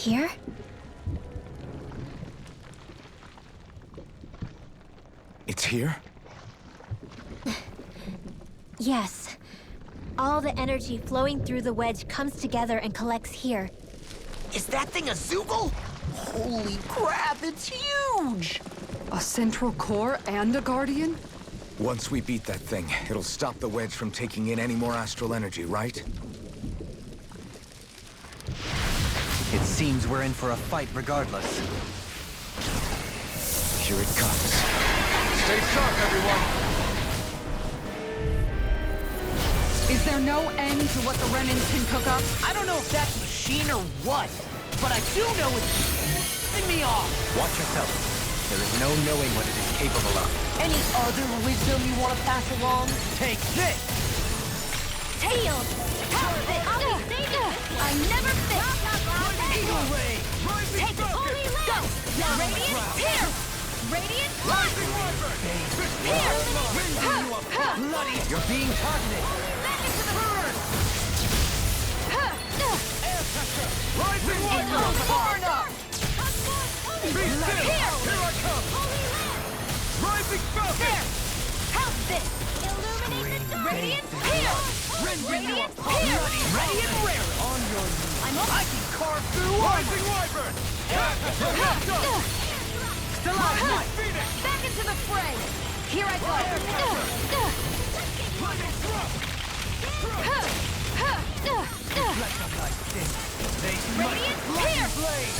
here? It's here? Yes. All the energy flowing through the wedge comes together and collects here. Is that thing a Zoogle? Holy crap, it's huge! A central core and a guardian? Once we beat that thing, it'll stop the wedge from taking in any more astral energy, right? It seems we're in for a fight regardless. Here it comes. Stay sharp, everyone! Is there no end to what the Renans can cook up? I don't know if that's a machine or what, but I do know it's pissing me off. Watch yourself. There is no knowing what it is capable of. Any other wisdom you want to pass along? Take this! Tails! I never fit! Eagle Ray! Take it! Holy Go! Radiant Pierce! Radiant Punch! Pierce! Bloody! You're being targeted! Rising Water! Far enough! Be still! Here I come! Rising Falcon! There! How's this? Illuminate the dark! Radiant Pierce! Radiant Pierce! Ready and rare! On your knees! I can carve through Rising Wyvern! Stalagmite! Phoenix! Back into the fray! Here I go! Radiant Pierce!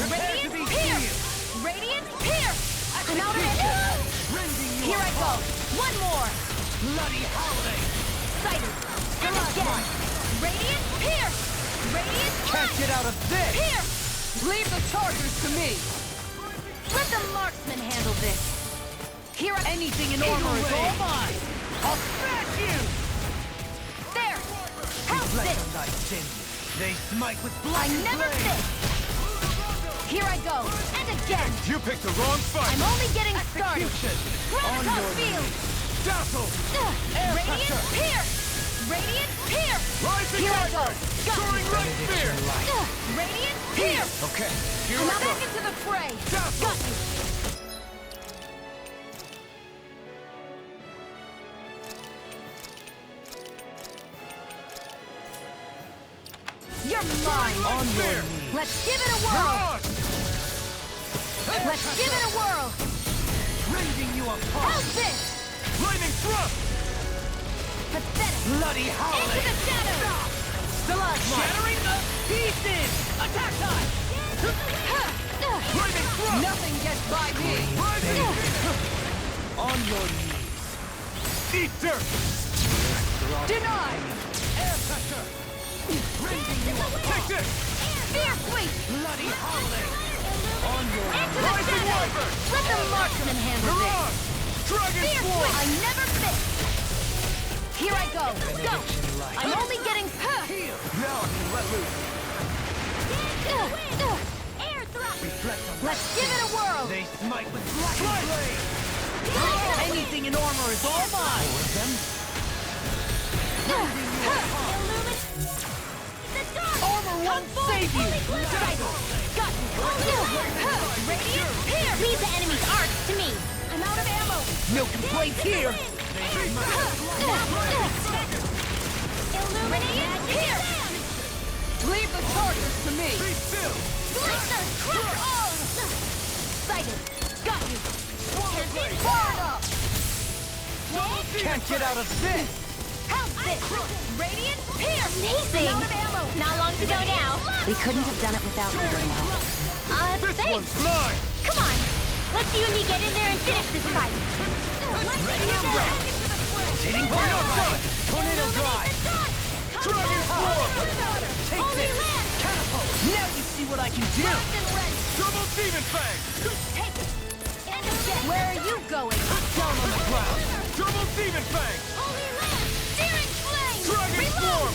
Radiant Pierce! Radiant Pierce! I'm out of it! Here I go! One more! Bloody holiday! Sighted! And again! Radiant Pierce! Radiant Can't Punch! get out of this! Pierce! Leave the chargers to me! Let the marksman handle this! Here I... Anything in armor is all mine! I'll smash you! There! How's Let this? the night dim. They smite with I blazing never blade. fit! Here I go! And again! You picked the wrong fight! I'm only getting started! Execution! Gravitas Field! Dazzle! Radiant Pierce! Radiant Pierce! Rising Here I go! Wyvern! Got Soaring you! Light Spear! Radiant Pierce! Okay, here I'm I out go! back into the fray! Dazzle! Got you! You're mine! On your Spear! knees. Let's give it a whirl! Mirage! Let's give it a whirl! Rending you apart! How's this? Lightning Thrust! Pathetic! Bloody Into howling! the shadows! Stalagmite! Shattering the pieces! Attack time! Lightning Thrust! Nothing gets by me! Rising! On your knees! Eat dirt! Denied! Air pressure! Rending you apart! Take this! Fear sweep! Bloody howling! On your Into the Rising shadows! Wyvern! Let the marksman handle this! Mirage! Dragon Fear Swarm! sweep! I never fit! Here I go! Go! light. I'm only getting... Now I can let loose! Air thrust! Reflect on Let's give it a whirl! They smite with blackened blade! Anything in armor is all mine! Four of them? Armor won't save you! Got you! Radiant Pierce! Leave the enemy's arcs to me! I'm out of ammo! No complaints here! Illuminate Pierce! Leave the chargers to me! Be still! Blaster! Crush all! Sighted! Got you! Can't hit far enough! Can't get out of this! How's this? Radiant Pierce! Amazing! I'm out of ammo! Not long to go now. We couldn't have done it without me right now. This Thanks! one's mine! Come on! Let's you and me get in there and finish this fight! Ready and ready! Hitting for your gun! Tornado drive! Dragon Swarm! Take this! Catapult! Now you see what I can do! Double Demon Fang! Where are you going? Down on the ground! Double Demon Fang! Holy Land! Searing Flame! Dragon Swarm!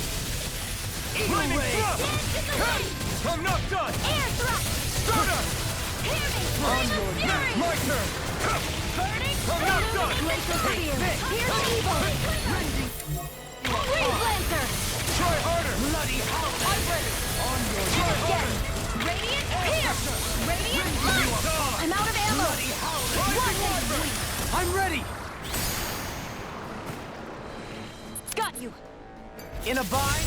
Lightning Ray! Thrust! I'm not done! Air thrust! Stardust! Hear me! On Laser your Fury! My turn! Burning! I'm not done! Laser Spear! Here's evil! Freeze Lancer! Try harder! Bloody howling! I'm ready! On your And again! Radiant Pierce! In a bind?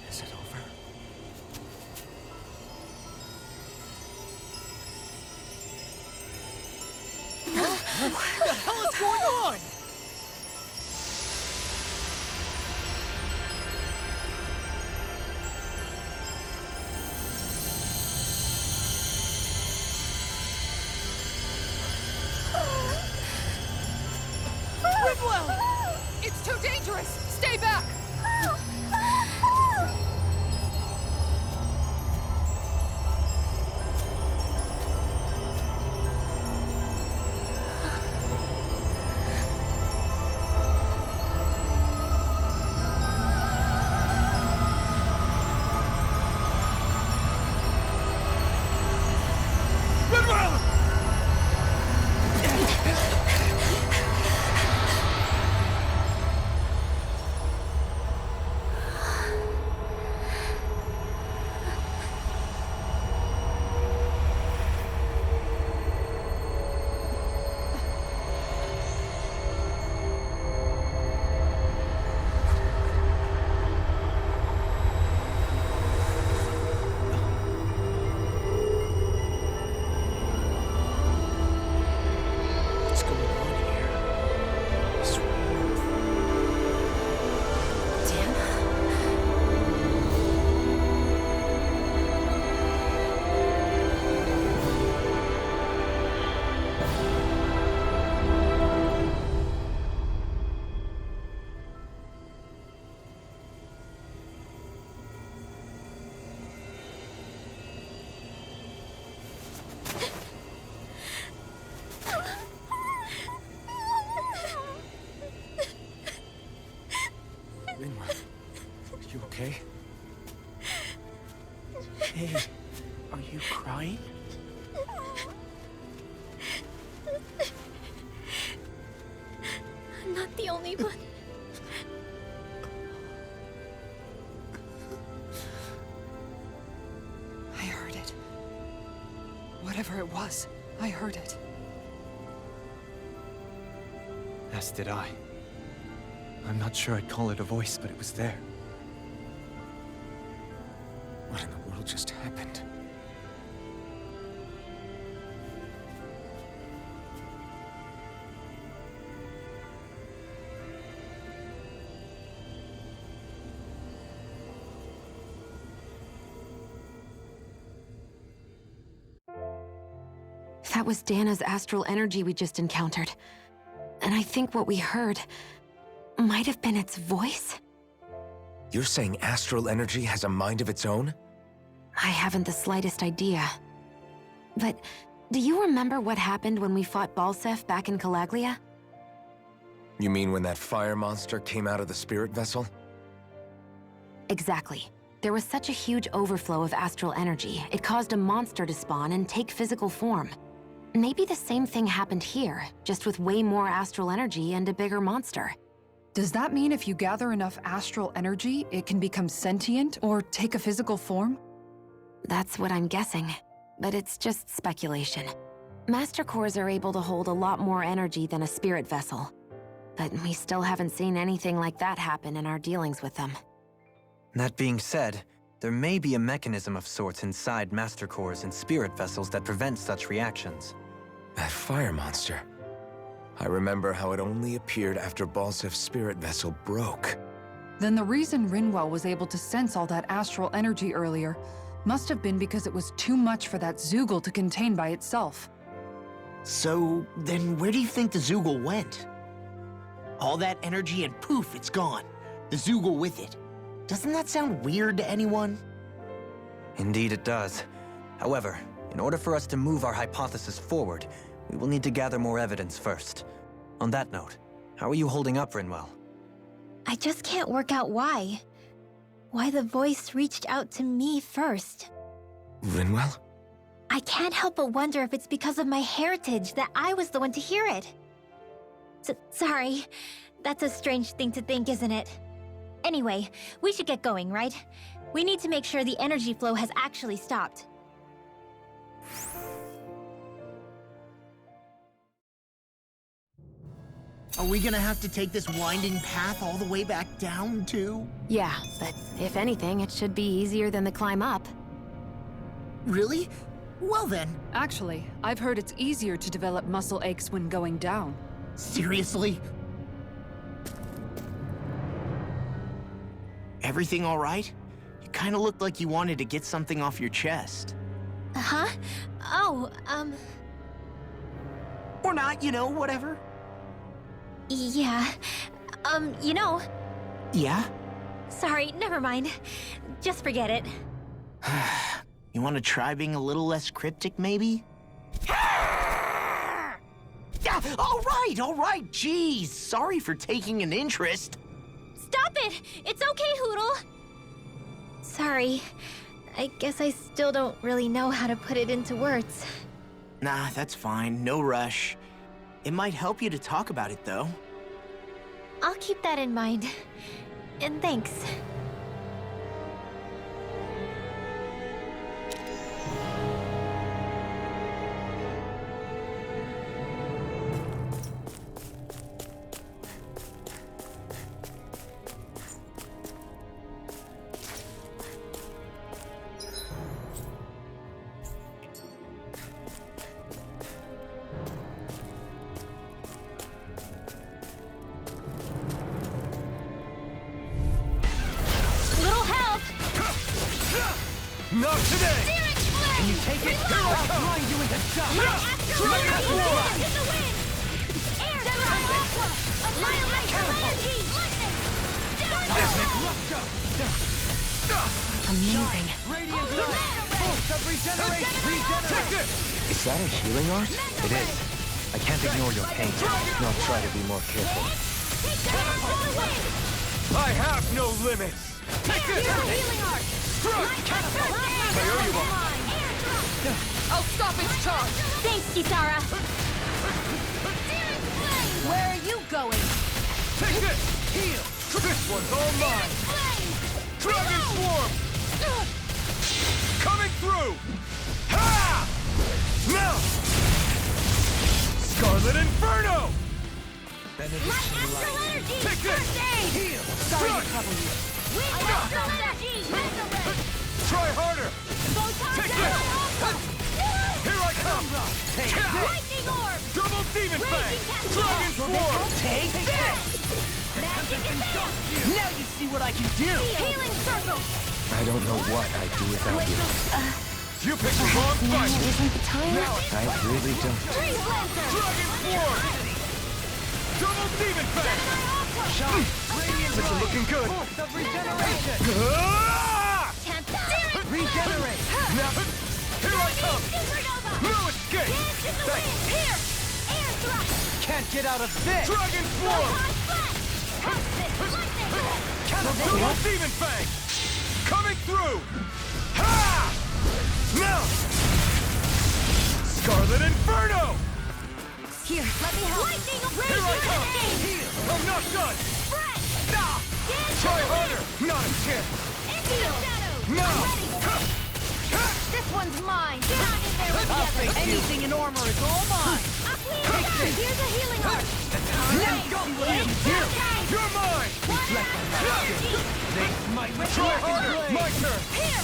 Is it over? What the hell is going on? It's too dangerous! Stay back! Are you okay? Hey, are you crying? I'm not the only one. I heard it. Whatever it was, I heard it. As did I. I'm not sure I'd call it a voice, but it was there. What in the world just happened? That was Dana's astral energy we just encountered. And I think what we heard might have been its voice? You're saying astral energy has a mind of its own? I haven't the slightest idea. But do you remember what happened when we fought Balseph back in Calaglia? You mean when that fire monster came out of the spirit vessel? Exactly. There was such a huge overflow of astral energy, it caused a monster to spawn and take physical form. Maybe the same thing happened here, just with way more astral energy and a bigger monster. Does that mean if you gather enough astral energy, it can become sentient or take a physical form? That's what I'm guessing, but it's just speculation. Master cores are able to hold a lot more energy than a spirit vessel, but we still haven't seen anything like that happen in our dealings with them. That being said, there may be a mechanism of sorts inside Master Cores and spirit vessels that prevents such reactions. That fire monster. I remember how it only appeared after Balsef's spirit vessel broke. Then the reason Rinwell was able to sense all that astral energy earlier must have been because it was too much for that Zoogle to contain by itself. So, then where do you think the Zoogle went? All that energy and poof, it's gone. The Zoogle with it. Doesn't that sound weird to anyone? Indeed it does. However, in order for us to move our hypothesis forward, we will need to gather more evidence first. On that note, how are you holding up, Rinwell? I just can't work out why. Why the voice reached out to me first. Rinwell? I can't help but wonder if it's because of my heritage that I was the one to hear it. Sorry, that's a strange thing to think, isn't it? Anyway, we should get going, right? We need to make sure the energy flow has actually stopped. Are we gonna have to take this winding path all the way back down, too? Yeah, but if anything, it should be easier than the climb up. Really? Well then, Actually, I've heard it's easier to develop muscle aches when going down. seriously? Everything all right? You kinda looked like you wanted to get something off your chest. Huh? Oh, Or not, you know, whatever. yeah. You know, Yeah? sorry, never mind. Just forget it. You wanna try being a little less cryptic, maybe? Yeah, all right, jeez. Sorry for taking an interest. Stop it! It's okay, Hootle! Sorry. I guess I still don't really know how to put it into words. Nah, that's fine, no rush. It might help you to talk about it, though. I'll keep that in mind. And thanks. Little help! Not today! Steering flame! Can you take it? I'll grind you into dust! Astral energy! In the wind! Air Dragon Aqua! Annihilation energy! Lightning! Let's go! Amazing. Radiant light! Pulse of regeneration! Regenerate! Is that a healing art? It is. I can't ignore your pain. Now try to be more careful. Take that for the win! I have no limits! Take this! Healing art! Struck! I owe you one! Air drop! I'll stop its charge! Thanks, Kisara! Where are you going? Take this! Heal! This one's all mine! Dragon Swarm! Coming through! Ha! Now! Scarlet Inferno! Benediction Astral light! energy! Take this! First aid! Heal! Sorry to trouble you! Wind astral energy! Resurrect! Try harder! Photon Take Zero this! Alpha! Here I come! Take this! Lightning orb! Double Demon Fang! Raging Cascade! Dragon Swarm! Take this! Magic advance! Now you see what I can do! Healing circle! I don't know what I'd do without you. You picked the wrong Now fight! isn't the time? I really don't. Freeze Lancer! Dragon Swarm! Double Demon Fang! This is looking good! Force of regeneration! Can't steer it! Regenerate! Now, here I come! Supernova! No escape! Dance in the wind! Here! Air thrust! Can't get out of this! Dragon Swarm! Photon flash! Toxic! Lightning! Double Demon Fang! Coming through! Ha! Now! Scarlet Inferno! Here, let me help! Lightning Here I come! Heal! I'm not done! Fresh! Ah! Try harder! Not a chance! Steel! No! This one's mine! Get out in there with the others! Anything in armor is all mine! Here's a healing art! Now go! You're mine! They might try harder! My turn! Here!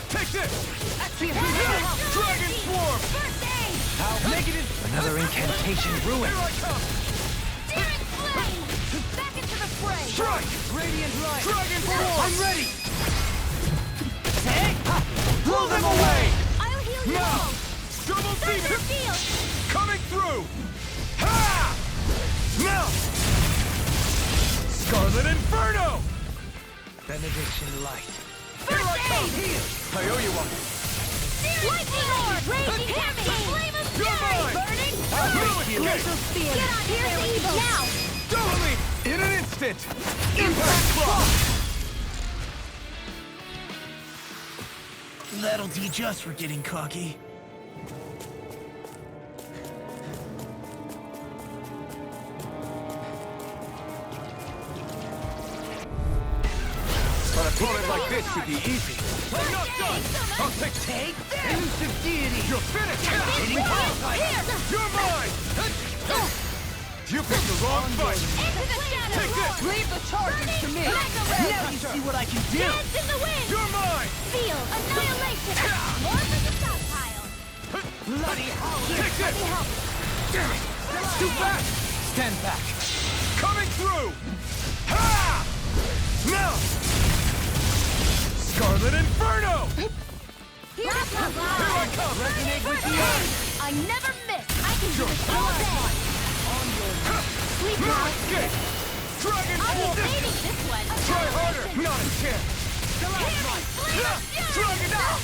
Take this! Dragon Swarm! First aid! I'll make it in! Another incantation ruined. Here I come! Steering flame! Back into the fray! Strike! Radiant light! Dragon Swarm! I'm ready! Blow them away! I'll heal you Now! all! Double Search for Demon! field! Coming through! Ha! Now! Scarlet Inferno! Benediction light. Here I come! I owe you one. Lightning orb! Raging Cascade! Flame of You're fury! mine! Burning I'll fire! do it! Glacial spear! Get on here, evil! Now! Totally! In an instant! Impact Clock! That'll teach us for getting cocky. This should be easy. I'm not done! I'll take this! Elusive deity! You're finished! You're mine! You picked the wrong fight! Into the shadows! Take this! Leave the charges to me! Now you see what I can do! Dance in the wind! You're mine! Feel annihilation! More for the stockpile! Bloody hell! Take this! Damn it! That's too fast! Stand back! Coming through! Ha! Now! Scarlet Inferno! Here I come! Here I come! Resonate with the earth! I never miss! I can do it all day! Sleep No now! escape! Dragon I'll be Force! fading this one! Try harder! Not a chance! Dragon out!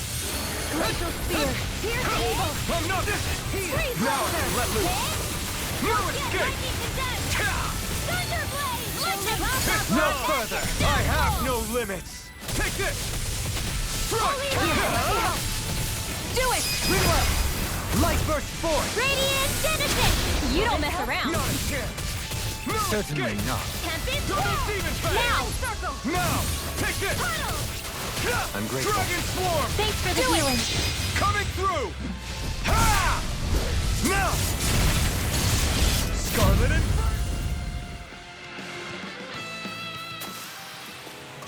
Glacial spear! Here's the evil! I'm not this! Freeze Now I laser! can let loose! No escape! No further! I have no limits! Take this! Do it! Reload! Light burst forth! Radiant Genesis! You don't mess around! Not a chance! No Certainly escape! not. Tempest! Double demon fang! Now! Circle! Now! Take this! I'm grateful. Dragon swarm! Thanks for the healing! Coming through! Ha! Now! Scarlet Inferno!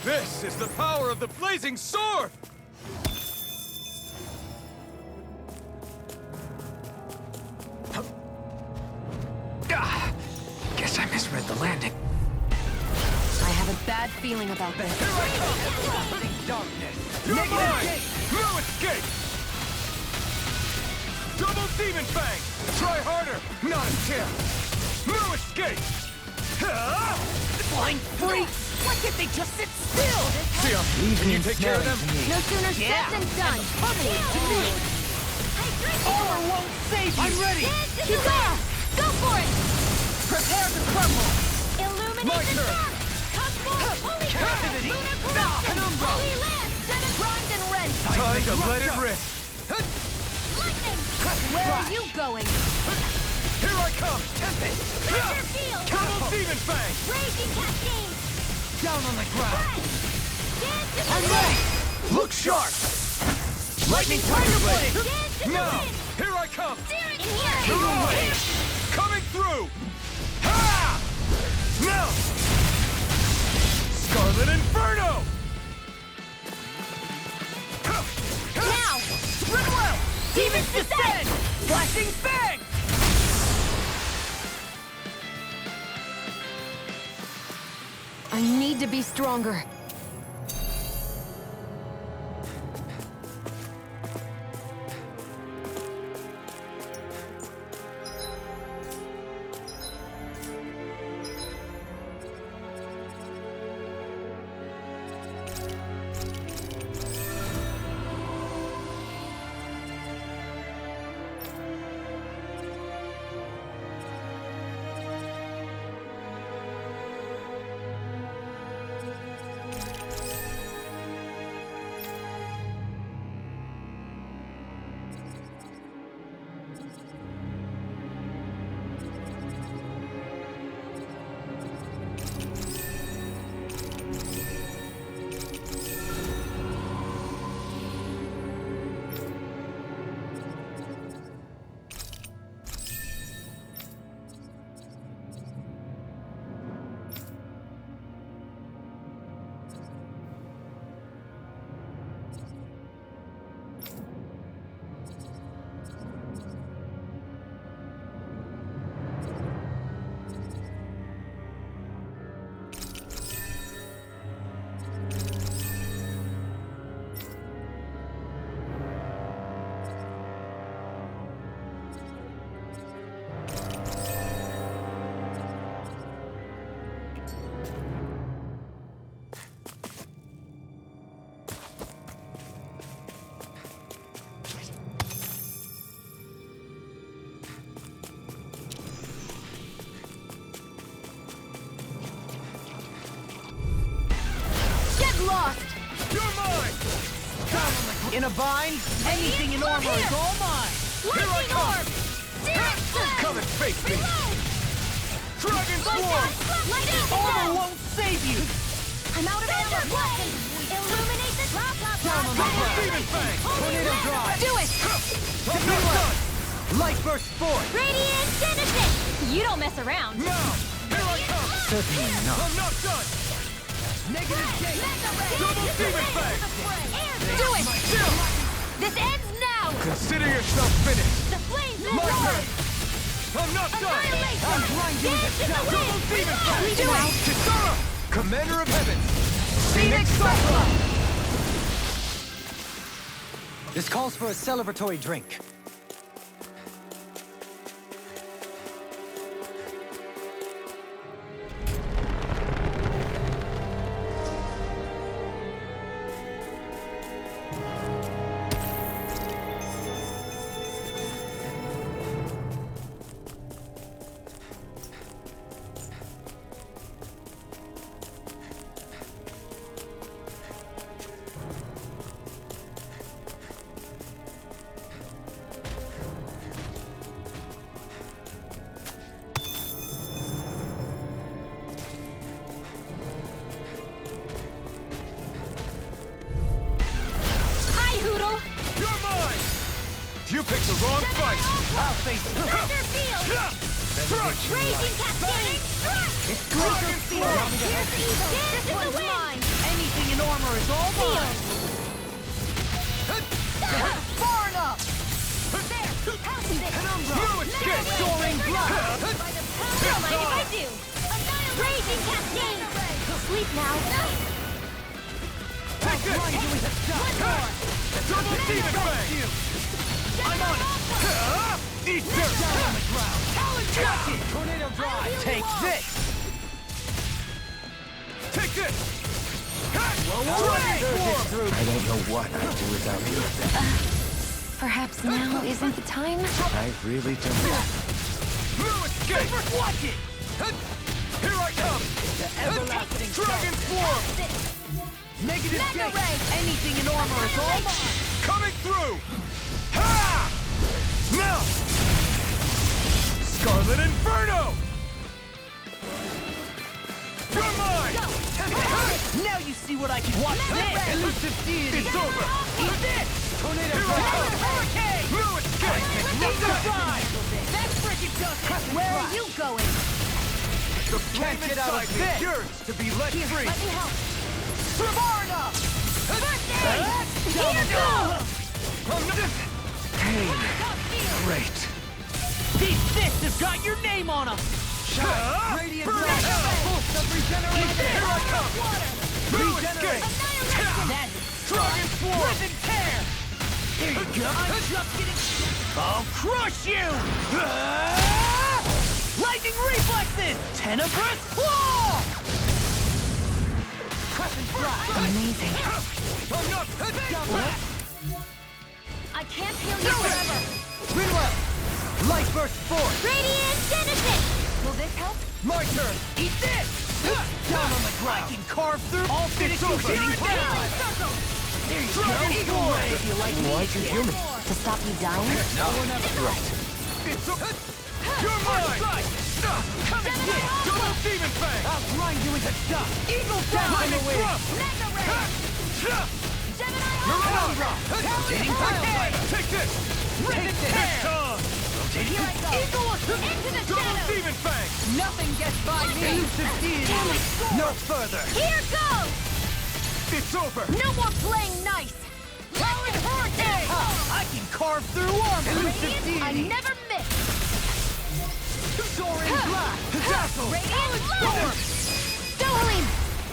This is the power of the blazing sword! Guess I misread the landing. I have a bad feeling about this. Here I come! Darkness! You're mine! No escape! Double demon fang! Try harder! Not a chance! No escape! Blind freaks! Why can't they just sit still? Sia, can you take care of them? No sooner said than done! To me! Armor won't save you! I'm ready! Keep going! Go for it! Prepare to crumble! Illuminate My the turn. dark! Cosmos! Holy Captivity. Lunar corruption! Holy land! Set it grind and rend! Time to let it rip! Lightning! Where are you going? Here I come! Tempest! Thunder field! Double demon fang! Raging cascade! Down on the ground! Dance in the I'm wind! ready! Look sharp! Lightning Tiger Blade! Dance in the Now! wind! Here I come! Steer it here! Your way! Coming through! Ha! Now! Scarlet Inferno! Now! Rinwell! Demons descend! Flashing fang! I need to be stronger. Lost! You're mine! In a bind, anything in armor is all mine! Here I Lightning come! orb! Direction! Come and face me! Reload! Dragon Swarm! Lightning Armor descend! won't save you! I'm out of ammo! Illuminate the Down on the ground. Demon Fang! Tornado Drive! Do it! I'm not done! Light Burst Force! Radiant Genesis! You don't mess around. Now! Here I come! Certainly not. I'm not done! Negative gate! Double Demon Fang! Do it! This ends now! Consider yourself finished! The flames will My roar! turn! I'm not done! Annihilation! I'll grind you into Dance in the dust! Double wind! Demon Fang! Do it! Kisara! Commander of Heaven! Phoenix Cyclone! This calls for a celebratory drink. Hi, Hoodle! You're mine! You picked the wrong fight! I'll face it! Thunder Field! Crush! Raging Cascade! It's Dragon Force! Here's the evil! Dance in the wind! Anything in armor is all mine! Far enough! There! House it! No escape! Soaring blood! Don't Don't mind if I do! Raging Cascade! Sleep now! Take this! One more! Double Demon Fang! I'm on it! Eat dirt! Down on the ground! Talon Jacket! Tornado Drive! Take this! Take this! I don't know what I'd do without you. Perhaps now isn't the time? I really don't. No escape! Watch it! Here I come! Dragon Swarm! Negative Mega gate! Ray! Anything in armor is all mine! Coming through! Ha! Now! Scarlet Inferno! You're mine! Now you see what I can watch this! Elusive deity! It's over! Eat this! Tornado Drive! Hurricane! No escape! Need to fly! That's freaking dust! Where are you going? The flame get out of inside me this. yearns to be let free! Let me help. Savarna! First aid! Here goes! Pain. Great. These fists have got your name on them! Radiant Pulse of regeneration! Here I come! No escape! That's Dragon Swarm! rip and tear! Here you go! I'm just getting... I'll crush you! Lightning reflexes! Tenebrous claw! Crescent strike! Amazing. I'm not... I can't heal you forever! Rinwell! Light Burst Force! Radiant Genesis! Will this help? My turn! Eat this! Down on the ground! I can carve through... I'll finish you over. hitting Here it down! Circle! There you Dragon go! Eagle Sword. Ray! If you like Why'd you heal me? To stop you dying? No. Right. It's a... You're mine! Come and get! Double Demon Fang! I'll grind you into dust! Eagle down on the wind! Mega Ray! Gemini Miranda! Rotating Hurricane! Take this! Take this! Here I go! Eagle Into the Double shadows! Demon Fang! Nothing gets by me! Elusive deity! No further! Here goes! It's over! No more playing nice! Talon Hurricane! I can carve through armor! Elusive Radiant, I deity! never miss! Soaring blast! Dazzle! Radiant Lower! Dohalim!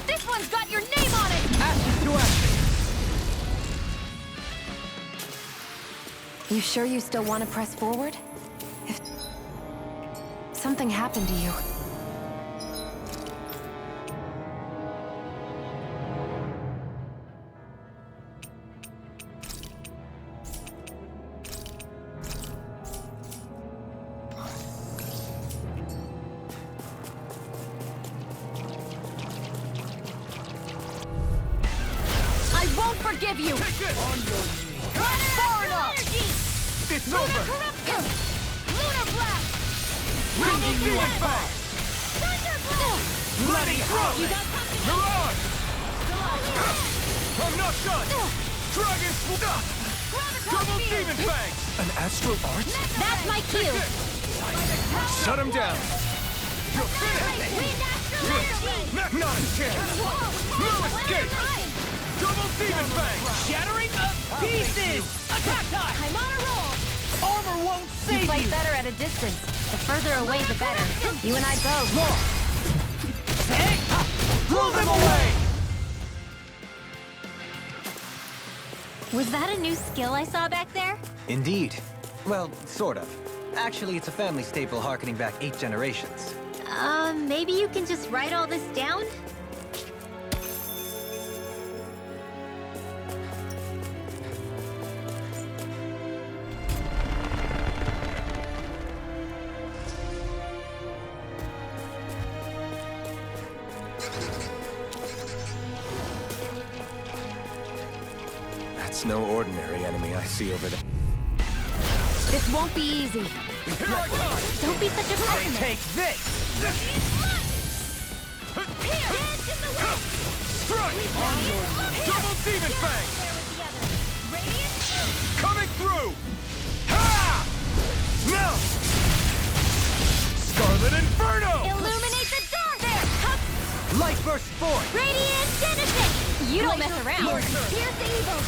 This one's got your name on it! Ashes to ashes! You sure you still want to press forward? If something happened to you, I won't forgive you! Take this! Far enough! It's Lunar over! Corruption! Lunar Blast! Double Demon Fang! Thunder Blast! Bloody You Throat! got something? Mirage! I'm not done! Dragon Stop! Double Demon Fang! An astral art? That's my cue. Shut him down! You're finished! Wind astral energy. Not a chance! No escape! Double Demon Fang! Shattering of pieces! Attack time! I'm on a roll. Armor won't save You fight you! better at a distance. The further away, the better. You and I both. Hey! Blow them away! Was that a new skill I saw back there? Indeed. Well, sort of. Actually, it's a family staple harkening back 8 generations. Maybe you can just write all this down? That's no ordinary enemy I see over there. This won't be easy. Here I come! Don't be such a pessimist. Take this! Strike! Double Demon Fang! Coming through! Ha! Now! Scarlet Inferno! Illuminate the dark! There! Light burst forth! Radiant Genesis! You don't mess around. Here's the evil.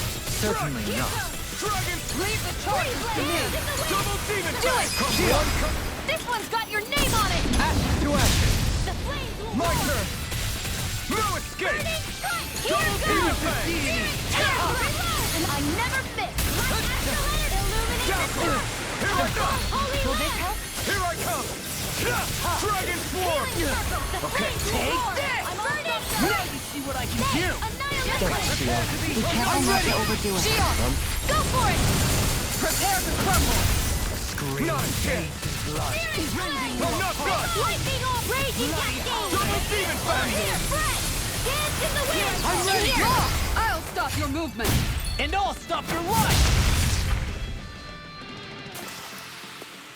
Certainly not. Dragon! Leave the charges to me. Double Demon Do Fang! it! This one's got your name on it! Ashes to ashes! The flames will My roar. turn! No escape! Burning strike! Double Here Demon goes! Fang! And I never miss! Light astral energy! Illuminate the dark! Here I come! Holy Will this light! help? Here I come! Dragon Swarm! Okay, take this! I'm burning! Now you see what I can do! Annihilate! Be careful not to overdo it. Go for it! Prepare to crumble! Scream Not a chance! blood! I'm not done! Lightning off! Raging cascade! Double Demon Fang! Here, Fred! Dance in the wind! I'm ready! Here! I'll stop your movement! And I'll stop your life!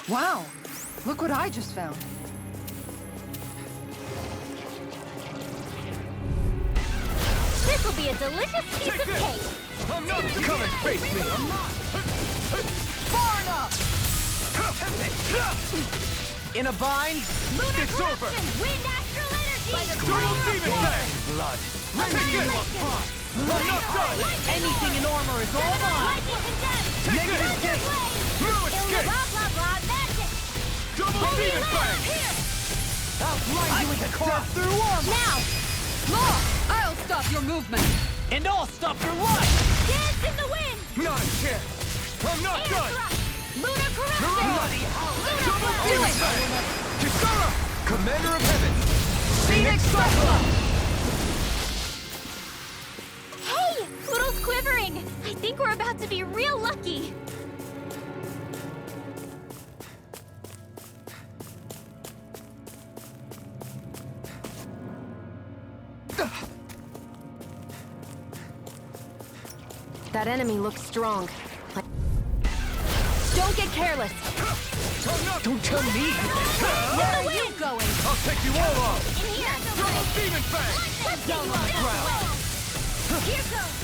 Wow! Look what I just found. This will be a delicious piece Take of this! cake! I'm not come and face me! I'm not! Far enough! In a bind? Lunar It's over. corruption! Wind astral energy! Double Demon Fang! Blood. Take it! I'm not done! Anything in armor is all mine! Lightning condemned! Take this! Thunder blade! No escape! Blah blah blah magic! Double Demon Fang! Here! I'll blind you with a carve through armor! Now! Law! I'll stop your movement! And I'll stop your life! Dance in the wind! Not a chance! I'm not Air done! thrust! Lunar corruption! Bloody Double blast! Demon Fang! Kisara! Commander of Heaven! Phoenix Cyclone! Hey! Poodle's quivering! I think we're about to be real lucky! That enemy looks strong. Don't get careless. Don't tell me! Where are you going? I'll take you all off! In here! Double Demon Fang! Down on the ground! Here goes!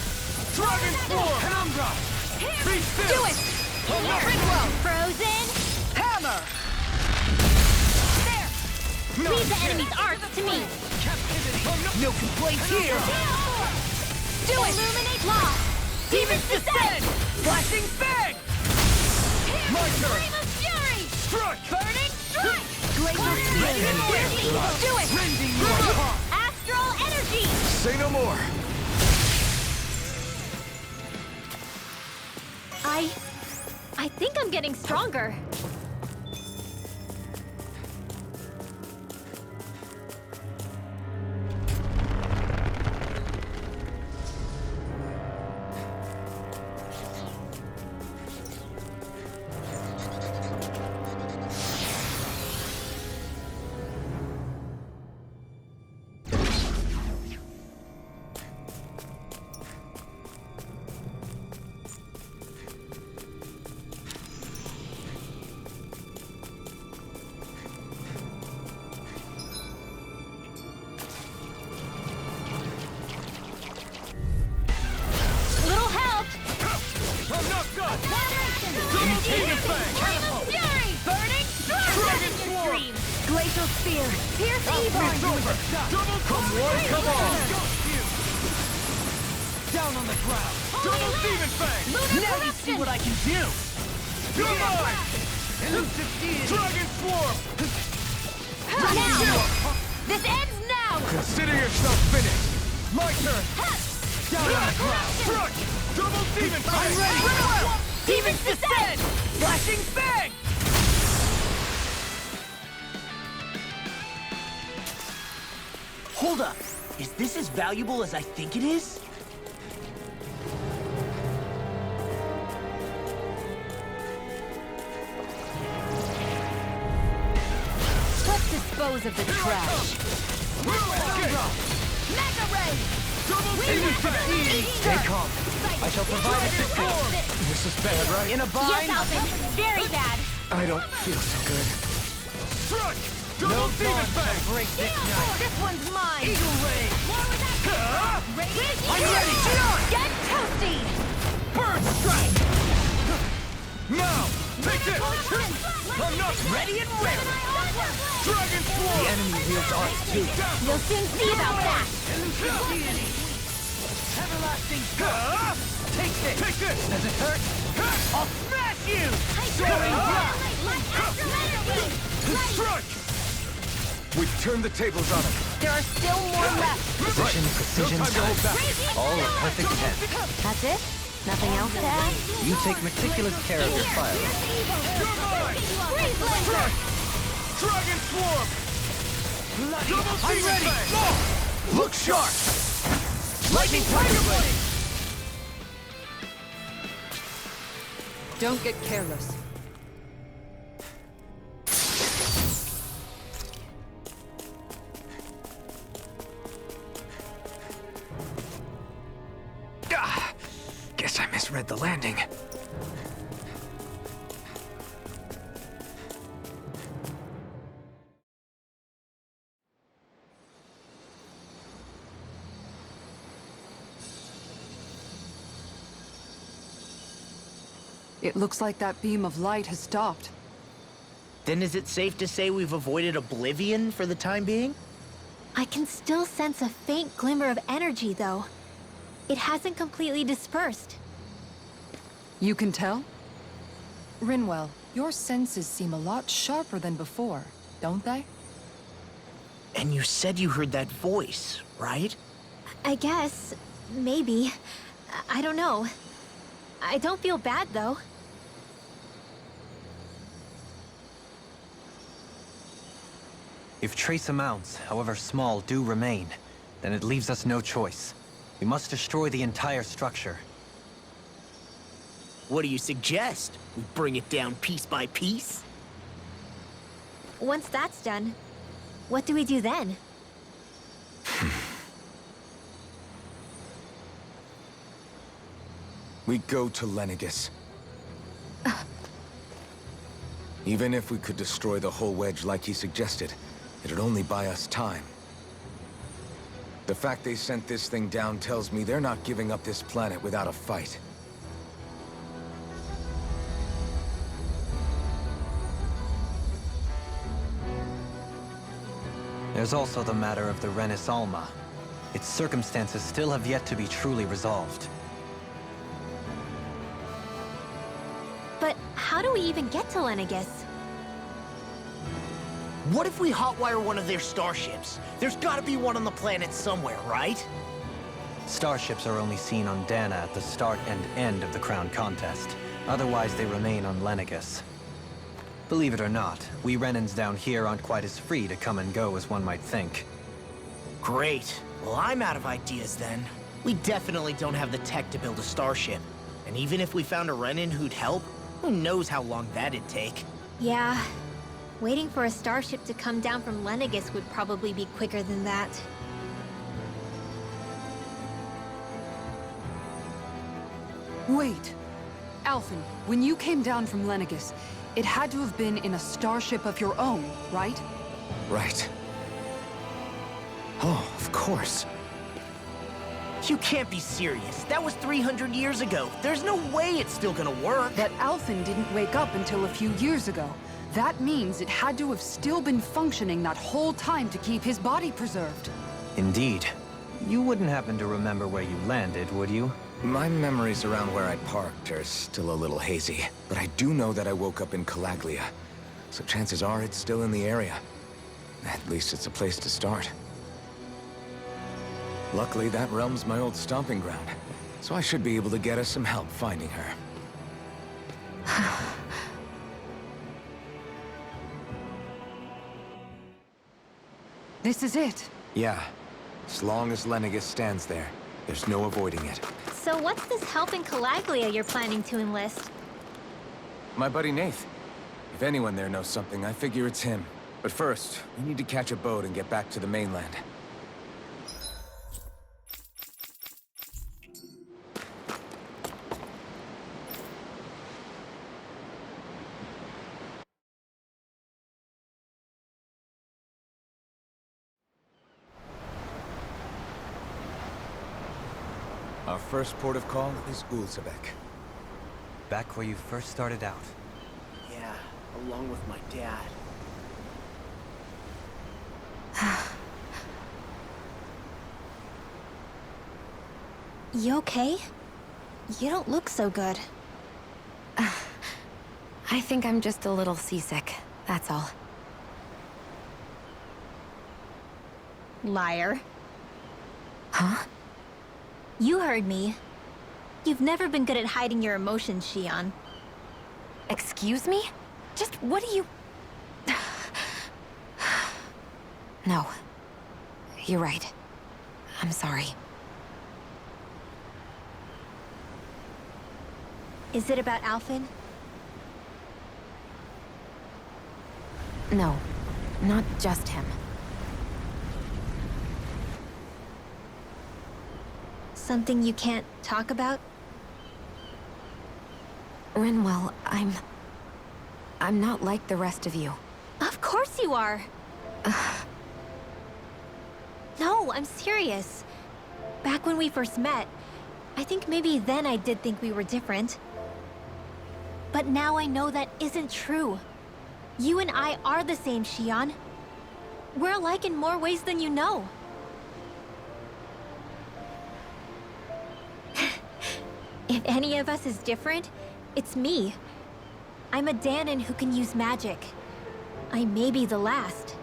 Dragon Swarm! Penumbra! Be still! Do it! Critwell! Frozen! Hammer! There! Leave the enemy's arts to me! No complaints here! Do it! Illuminate law! Demons descend! Flashing fang! My turn! Flame of fury! Strike! Burning strike! Glacial speed! Do it! Rending your heart! Astral energy! Say no more! I think I'm getting stronger. I'm not done! Annihilation! Take it back! Catapult! Fury! Burning strike! Dragon In your Swarm! dreams! Glacial Spear! Pierce evil! It's over! Double come one, come on! Down on the ground. Double Demon Fang! Now you see what I can do. You're mine! Elusive deity. Dragon Swarm! Now! This ends now! Consider yourself finished! My turn! Down on the ground. Crush! Double Demon Fang! I'm ready. Demons descend! Flashing Fang. Hold up. Is this as valuable as I think it is? Let's dispose of the trash. Mega Ray! Double Demon Fang! Stay calm. I shall provide assistance. This is bad, right? In a Yes, bind. Alvin! Very bad! I don't feel so good. Crush! No Double Demon dawn Fang! shall break this night. This one's mine! Eagle Ray. More with that! I'm ready. Get toasty! Bird strike. Now! Take this! I'm not Ready and ready. Dragon Swarm! Enemy wields arts too. You'll soon see about that! Elusive deity. Everlasting. Take this. Take this! Does it hurt? I'll smash you. Soaring blast. Strike! We've turned the tables on him. There are still more left! Precision, precision, No time to hold back. all a perfect 10. That's it? Nothing else to add? You take meticulous care of your fire. You're mine! Freeze Blazer! Dragon Swarm! Double I'm Demon ready. Fang! Look sharp. Lightning Tiger Blade. Don't get careless. Guess I misread the landing. It looks like that beam of light has stopped. Then is it safe to say we've avoided oblivion for the time being? I can still sense a faint glimmer of energy, though. It hasn't completely dispersed. You can tell? Rinwell, your senses seem a lot sharper than before, don't they? And you said you heard that voice, right? I guess. Maybe. I don't know. I don't feel bad, though. If trace amounts, however small, do remain, then it leaves us no choice. We must destroy the entire structure. What do you suggest? We bring it down piece by piece? Once that's done, what do we do then? We go to Lenegus. Even if we could destroy the whole wedge like he suggested, it'd only buy us time. The fact they sent this thing down tells me they're not giving up this planet without a fight. There's also the matter of the Renis Alma. Its circumstances still have yet to be truly resolved. But how do we even get to Lenegus? What if we hotwire one of their starships? There's gotta be one on the planet somewhere, right? Starships are only seen on Dana at the start and end of the Crown Contest. Otherwise, they remain on Lenegus. Believe it or not, we Renans down here aren't quite as free to come and go as one might think. Great. Well, I'm out of ideas then. We definitely don't have the tech to build a starship. And even if we found a Renin who'd help, who knows how long that'd take. Yeah. Waiting for a starship to come down from Lenegus would probably be quicker than that. Wait. Alphen, when you came down from Lenegus, it had to have been in a starship of your own, right? Right. Oh, of course. You can't be serious. That was 300 years ago. There's no way it's still gonna work. That Alphen didn't wake up until a few years ago. That means it had to have still been functioning that whole time to keep his body preserved. Indeed. You wouldn't happen to remember where you landed, would you? My memories around where I parked are still a little hazy, but I do know that I woke up in Calaglia, so chances are it's still in the area. At least it's a place to start. Luckily, that realm's my old stomping ground, so I should be able to get us some help finding her. This is it. Yeah. As long as Lenegis stands there, there's no avoiding it. So what's this help in Calaglia you're planning to enlist? My buddy Nath. If anyone there knows something, I figure it's him. But first, we need to catch a boat and get back to the mainland. Our first port of call is Ulzebek. Back where you first started out. Yeah, along with my dad. You okay? You don't look so good. I think I'm just a little seasick, that's all. Liar. Huh? You heard me. You've never been good at hiding your emotions, Shion. Excuse me? Just what do you... No. You're right. I'm sorry. Is it about Alphen? No. Not just him. Something you can't talk about? Rinwell, I'm not like the rest of you. Of course you are! No, I'm serious. Back when we first met, I think maybe then I did think we were different. But now I know that isn't true. You and I are the same, Shion. We're alike in more ways than you know. If any of us is different, it's me. I'm a Danon who can use magic. I may be the last.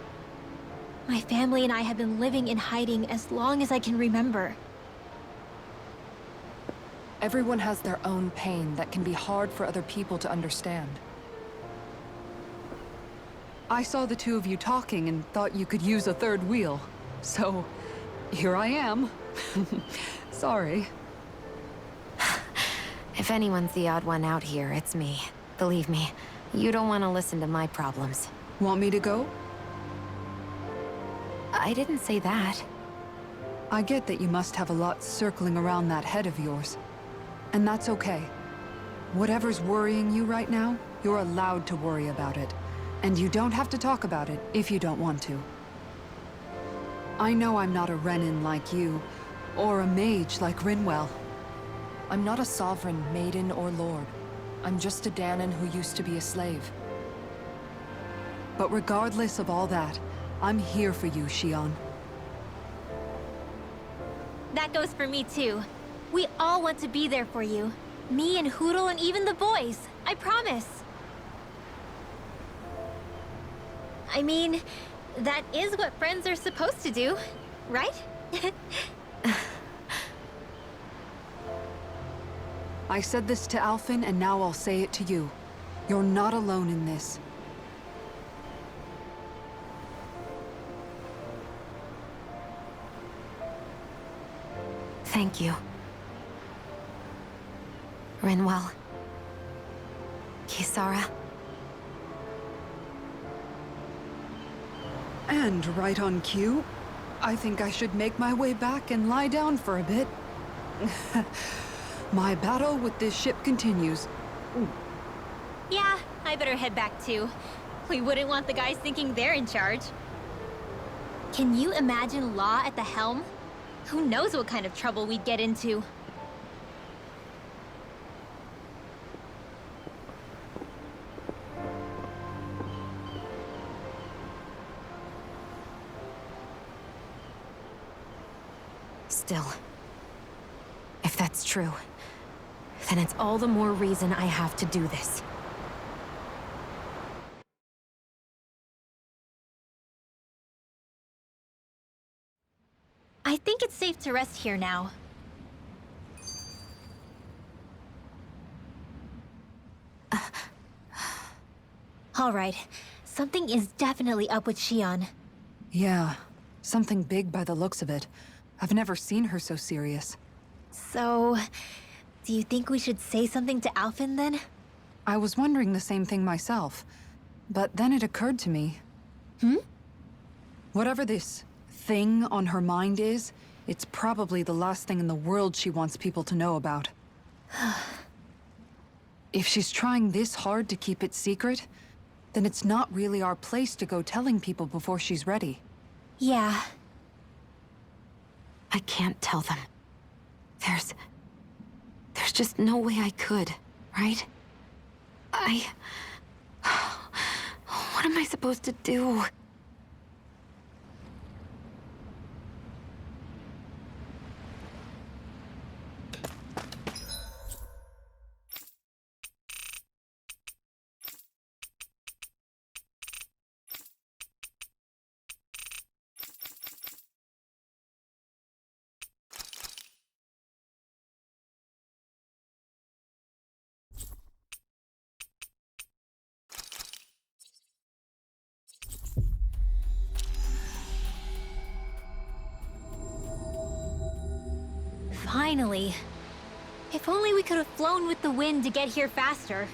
My family and I have been living in hiding as long as I can remember. Everyone has their own pain that can be hard for other people to understand. I saw the two of you talking and thought you could use a third wheel. So, here I am. Sorry. If anyone's the odd one out here, it's me. Believe me, you don't want to listen to my problems. Want me to go? I didn't say that. I get that you must have a lot circling around that head of yours. And that's okay. Whatever's worrying you right now, you're allowed to worry about it. And you don't have to talk about it if you don't want to. I know I'm not a Renin like you, or a mage like Rinwell. I'm not a sovereign, maiden, or lord. I'm just a Danon who used to be a slave. But regardless of all that, I'm here for you, Shion. That goes for me too. We all want to be there for you. Me and Hootle and even the boys. I promise. I mean, that is what friends are supposed to do, right? I said this to Alphen, and now I'll say it to you. You're not alone in this. Thank you. Rinwell. Kisara. And right on cue, I think I should make my way back and lie down for a bit. My battle with this ship continues. Yeah, I better head back too. We wouldn't want the guys thinking they're in charge. Can you imagine Law at the helm? Who knows what kind of trouble we'd get into? Still, if that's true, then it's all the more reason I have to do this. I think it's safe to rest here now. All right, something is definitely up with Shion. Yeah, something big by the looks of it. I've never seen her so serious. So, do you think we should say something to Alphen then? I was wondering the same thing myself, but then it occurred to me. Whatever this thing on her mind is, it's probably the last thing in the world she wants people to know about. If she's trying this hard to keep it secret, then it's not really our place to go telling people before she's ready. Yeah. I can't tell them. There's just no way I could, right? What am I supposed to do? Finally. If only we could have flown with the wind to get here faster.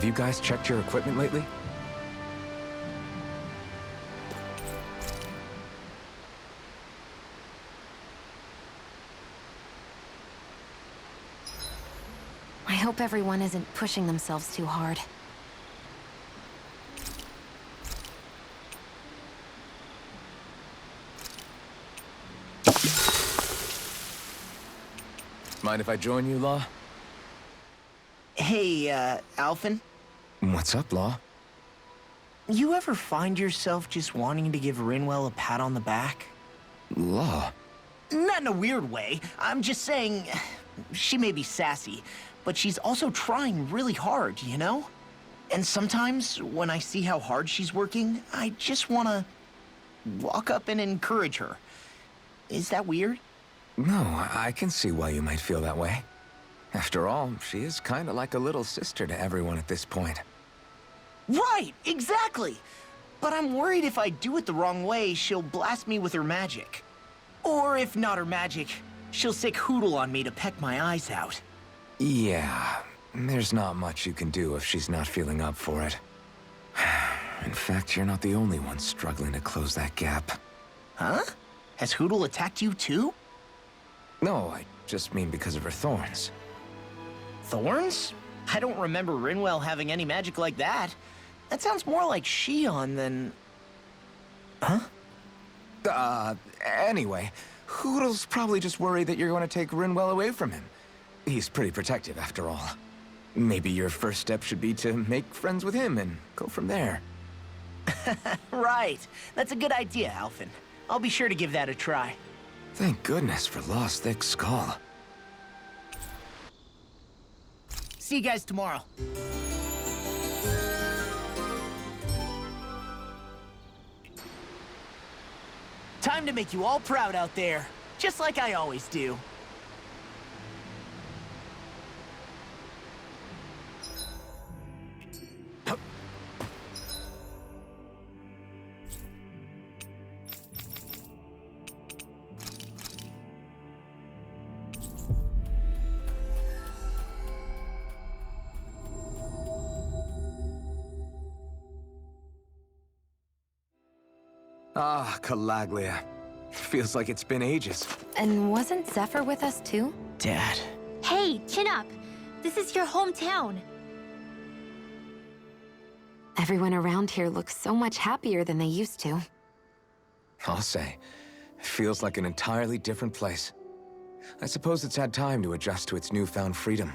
Have you guys checked your equipment lately? I hope everyone isn't pushing themselves too hard. Mind if I join you, Law? Hey, Alphen, What's up, Law? you ever find yourself just wanting to give Rinwell a pat on the back? Law? Not in a weird way. I'm just saying, she may be sassy, but she's also trying really hard, you know? And sometimes, when I see how hard she's working, I just want to walk up and encourage her. Is that weird? No, I can see why you might feel that way. After all, she is kind of like a little sister to everyone at this point. Right, exactly! But I'm worried if I do it the wrong way, she'll blast me with her magic. Or if not her magic, she'll sick Hootle on me to peck my eyes out. Yeah, there's not much you can do if she's not feeling up for it. In fact, you're not the only one struggling to close that gap. Huh? Has Hootle attacked you too? No, I just mean because of her thorns. Thorns? I don't remember Rinwell having any magic like that. That sounds more like Shion than... Huh? Anyway, Hoodle's probably just worried that you're going to take Rinwell away from him. He's pretty protective, after all. Maybe your first step should be to make friends with him and go from there. Right. That's a good idea, Alphen. I'll be sure to give that a try. Thank goodness for Law's thick skull. See you guys tomorrow. Time to make you all proud out there, just like I always do. Ah, Calaglia. Feels like it's been ages. And wasn't Zephyr with us too? Dad. Hey, chin up. This is your hometown. Everyone around here looks so much happier than they used to. I'll say. It feels like an entirely different place. I suppose it's had time to adjust to its newfound freedom.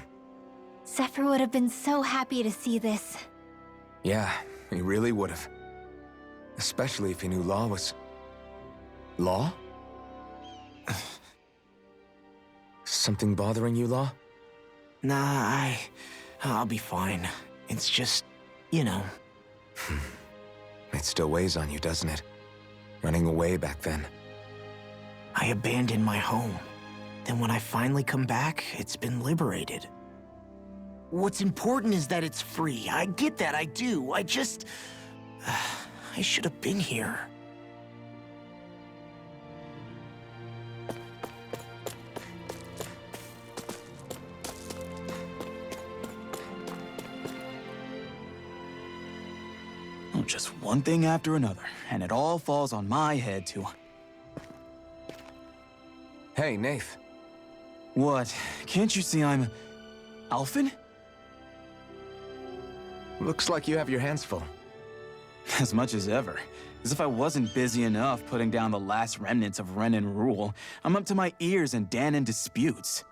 Zephyr would have been so happy to see this. Yeah, he really would have. Especially if he knew Law was... Law? Something bothering you, Law? Nah, I'll be fine. It's just, you know. It still weighs on you, doesn't it? Running away back then. I abandoned my home. Then when I finally come back, it's been liberated. What's important is that it's free. I get that, I do. I just... I should have been here. Oh, just one thing after another, and it all falls on my head too. Hey, Nath. What? Can't you see I'm... Alphen? Looks like you have your hands full. As much as ever. As if I wasn't busy enough putting down the last remnants of Renan rule, I'm up to my ears in Danan disputes.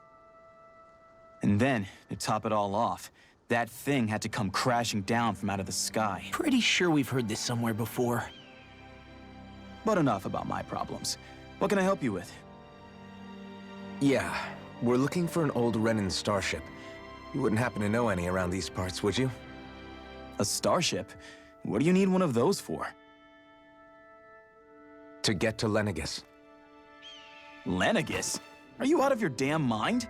And then, to top it all off, that thing had to come crashing down from out of the sky. Pretty sure we've heard this somewhere before. But enough about my problems. What can I help you with? Yeah, we're looking for an old Renan starship. You wouldn't happen to know any around these parts, would you? A starship? What do you need one of those for? To get to Lenegis. Lenegis? Are you out of your damn mind?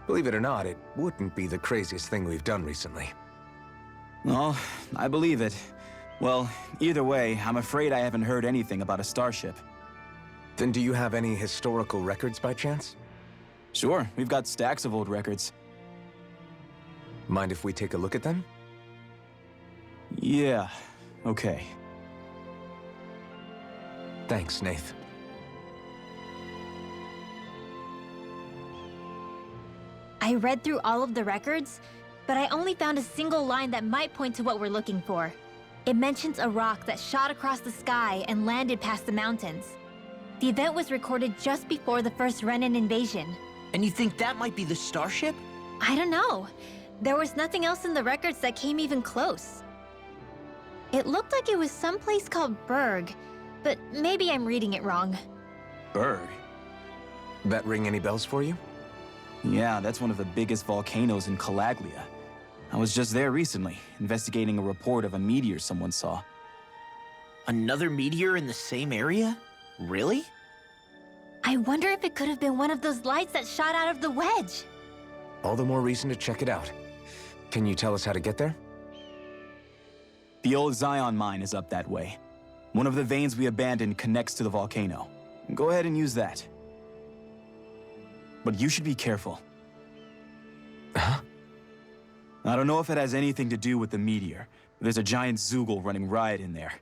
Believe it or not, it wouldn't be the craziest thing we've done recently. Oh, I believe it. Well, either way, I'm afraid I haven't heard anything about a starship. Then do you have any historical records by chance? Sure, we've got stacks of old records. Mind if we take a look at them? Yeah, okay. Thanks, Nath. I read through all of the records, but I only found a single line that might point to what we're looking for. It mentions a rock that shot across the sky and landed past the mountains. The event was recorded just before the first Renan invasion. And you think that might be the starship? I don't know. There was nothing else in the records that came even close. It looked like it was someplace called Berg, but maybe I'm reading it wrong. Berg? That ring any bells for you? Yeah, that's one of the biggest volcanoes in Calaglia. I was just there recently, investigating a report of a meteor someone saw. Another meteor in the same area? Really? I wonder if it could have been one of those lights that shot out of the wedge. All the more reason to check it out. Can you tell us how to get there? The old Zion mine is up that way. One of the veins we abandoned connects to the volcano. Go ahead and use that. But you should be careful. Huh? I don't know if it has anything to do with the meteor, but there's a giant Zoogle running riot in there.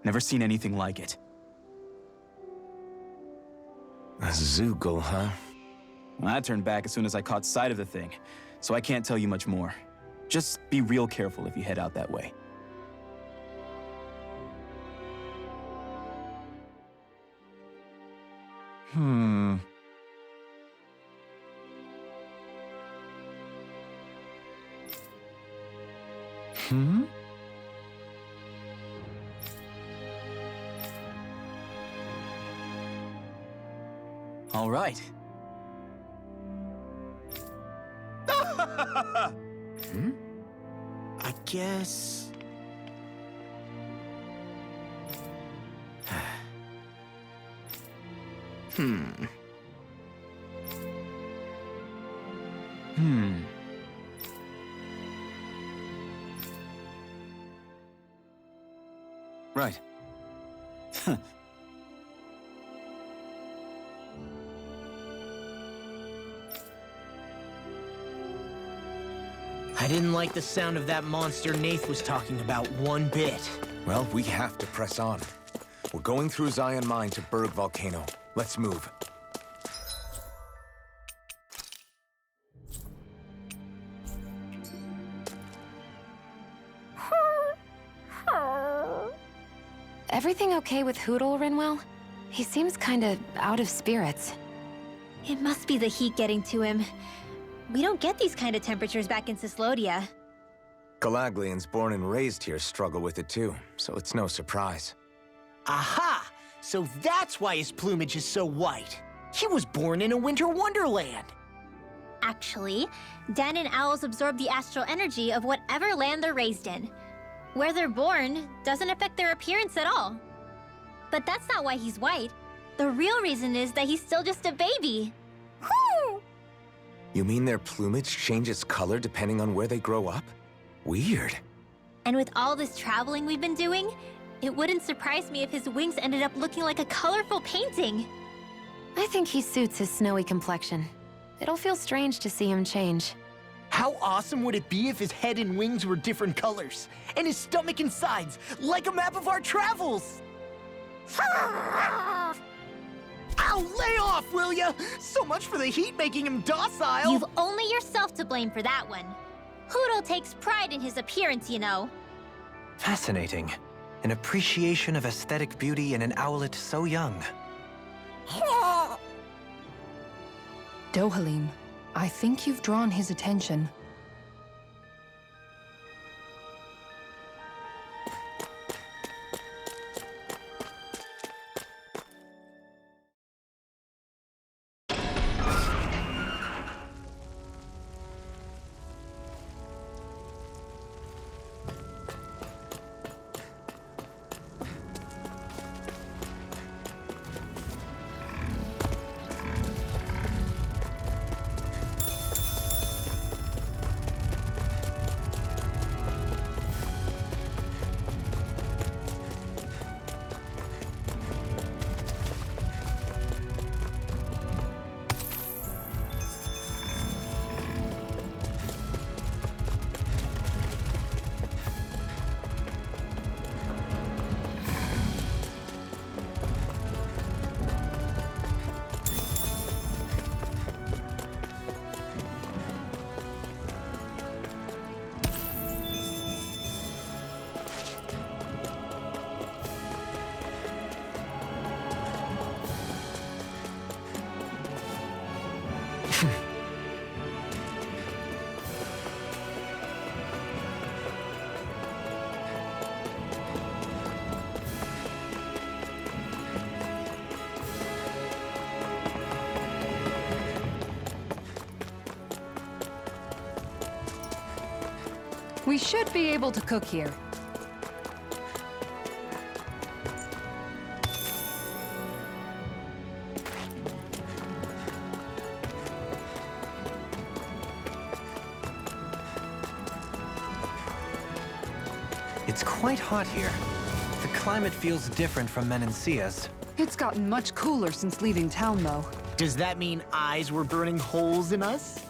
Never seen anything like it. A Zoogle, huh? Well, I turned back as soon as I caught sight of the thing, so I can't tell you much more. Just be real careful if you head out that way. Hmm. All right. I guess... Right. I didn't like the sound of that monster Nath was talking about one bit. Well, we have to press on. We're going through Zion Mine to Berg Volcano. Let's move. Everything okay with Hootle, Rinwell? He seems kinda out of spirits. It must be the heat getting to him. We don't get these kind of temperatures back in Cislodia. Galaglians born and raised here struggle with it too, so it's no surprise. Aha! So that's why his plumage is so white. He was born in a winter wonderland. Actually, Dan and owls absorb the astral energy of whatever land they're raised in. Where they're born doesn't affect their appearance at all. But that's not why he's white. The real reason is that he's still just a baby. Whoo! You mean their plumage changes color depending on where they grow up? Weird. And with all this traveling we've been doing, it wouldn't surprise me if his wings ended up looking like a colorful painting. I think he suits his snowy complexion. It'll feel strange to see him change. How awesome would it be if his head and wings were different colors, and his stomach and sides, like a map of our travels? Ow, lay off, will ya? So much for the heat making him docile. You've only yourself to blame for that one. Hootle takes pride in his appearance, you know. Fascinating. An appreciation of aesthetic beauty in an owlet so young. Dohalim, I think you've drawn his attention. We should be able to cook here. It's quite hot here. The climate feels different from Menancia's. It's gotten much cooler since leaving town, though. Does that mean eyes were burning holes in us?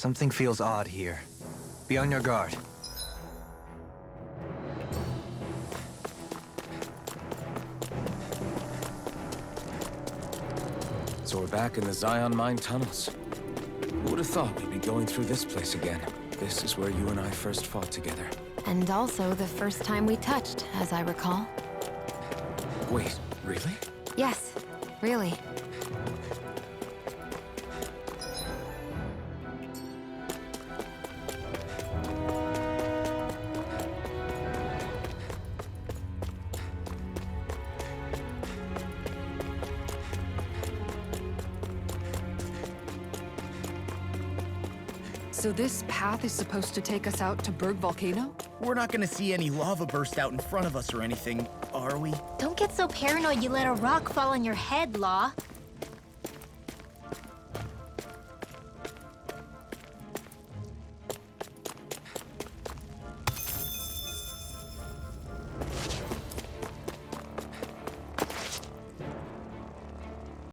Something feels odd here. Be on your guard. So we're back in the Zion Mine tunnels. Who would have thought we'd be going through this place again? This is where you and I first fought together. And also the first time we touched, as I recall. Wait, really? Yes, really. So this path is supposed to take us out to Berg Volcano? We're not gonna see any lava burst out in front of us or anything, are we? Don't get so paranoid you let a rock fall on your head, Law.